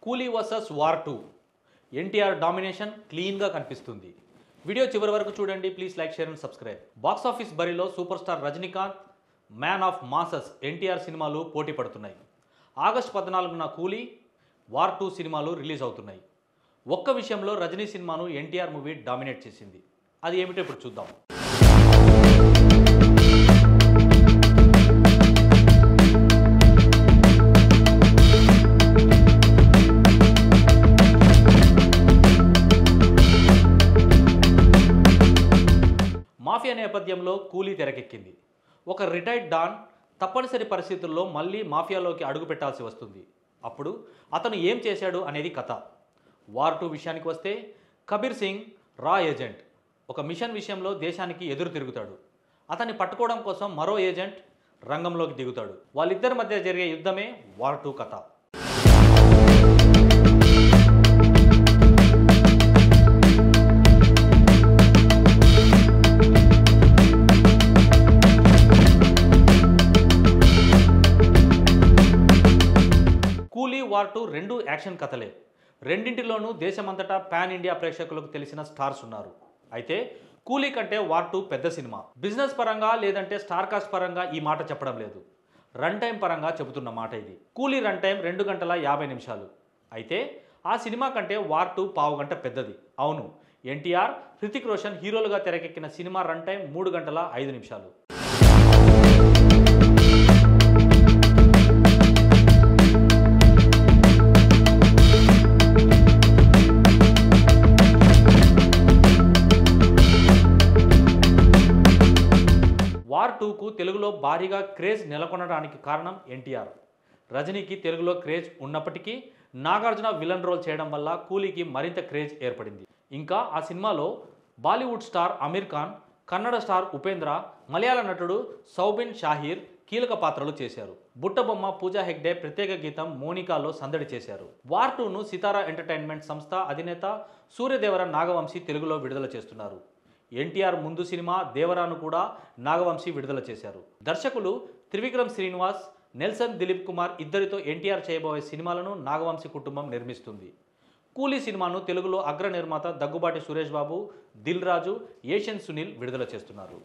కూలీ versus war 2 NTR domination క్లీన్గా కనిపిస్తుంది. వీడియో చివరి వరకు చూడండి. Please like, share and subscribe. Box office బరిలో super star Rajinikanth, man of masses NTR సినిమాలు పోటీ పడుతున్నాయి. ఆగస్టు 14న కూలీ, వార్ 2 సినిమాలు రిలీజ్ అవుతున్నాయి. ఒక్క విషయంలో రజనీ సినిమాను ఎన్టీఆర్ మూవీ డామినేట్ చేసింది. అది ఏమిటో ఇప్పుడు చూద్దాం. మాఫియా నేపథ్యంలో కూలీ తెరకెక్కింది. ఒక రిటైర్డ్ డాన్ తప్పనిసరి పరిస్థితుల్లో మళ్ళీ మాఫియాలోకి అడుగు పెట్టాల్సి వస్తుంది. అప్పుడు అతను ఏం చేశాడు అనేది కథ. వార్ 2 విషయానికి వస్తే కబీర్ సింగ్ రా ఏజెంట్ ఒక మిషన్ విషయంలో దేశానికి ఎదురు తిరుగుతాడు. అతన్ని పట్టుకోవడం కోసం మరో ఏజెంట్ రంగంలోకి దిగుతాడు. వాళ్ళిద్దరి మధ్య జరిగే యుద్ధమే వార్ 2 కథ. కూలీ, వార్ 2 రెండు యాక్షన్ కథలే. రెండింటిలోనూ దేశమంతటా పాన్ ఇండియా ప్రేక్షకులకు తెలిసిన స్టార్స్ ఉన్నారు. అయితే కూలీ కంటే వార్ 2 పెద్ద సినిమా. బిజినెస్ పరంగా లేదంటే స్టార్ కాస్ట్ పరంగా ఈ మాట చెప్పడం లేదు. రన్ టైం పరంగా చెబుతున్న మాట ఇది. కూలీ రన్ టైం 2 గంటల 50 నిమిషాలు. అయితే ఆ సినిమా కంటే వార్ 2 పావు గంట పెద్దది. అవును, ఎన్టీఆర్, హృతిక్ రోషన్ హీరోలుగా తెరకెక్కిన సినిమా రన్ టైం 3 గంటల 5 నిమిషాలు. వార్ 2కు తెలుగులో భారీగా క్రేజ్ నెలకొనడానికి కారణం ఎన్టీఆర్. రజనీకి తెలుగులో క్రేజ్ ఉన్నప్పటికీ నాగార్జున విలన్ రోల్ చేయడం వల్ల కూలీకి మరింత క్రేజ్ ఏర్పడింది. ఇంకా ఆ సినిమాలో బాలీవుడ్ స్టార్ అమీర్ ఖాన్, కన్నడ స్టార్ ఉపేంద్ర, మలయాళ నటుడు సౌబిన్ షాహీర్ కీలక పాత్రలు చేశారు. బుట్టబొమ్మ పూజా హెగ్డే ప్రత్యేక గీతం మోనికాలో సందడి చేశారు. వార్ 2ను సితారా ఎంటర్టైన్మెంట్ సంస్థ అధినేత సూర్యదేవర నాగవంశీ తెలుగులో విడుదల చేస్తున్నారు. ఎన్టీఆర్ ముందు సినిమా దేవరాను కూడా నాగవంశీ విడుదల చేశారు. దర్శకులు త్రివిక్రమ్ శ్రీనివాస్, నెల్సన్ దిలీప్ కుమార్ ఇద్దరితో ఎన్టీఆర్ చేయబోయే సినిమాలను నాగవంశీ కుటుంబం నిర్మిస్తుంది. కూలీ సినిమాను తెలుగులో అగ్ర నిర్మాత దగ్గుబాటి సురేష్ బాబు, దిల్ రాజు, ఏషియన్ సునీల్ విడుదల చేస్తున్నారు.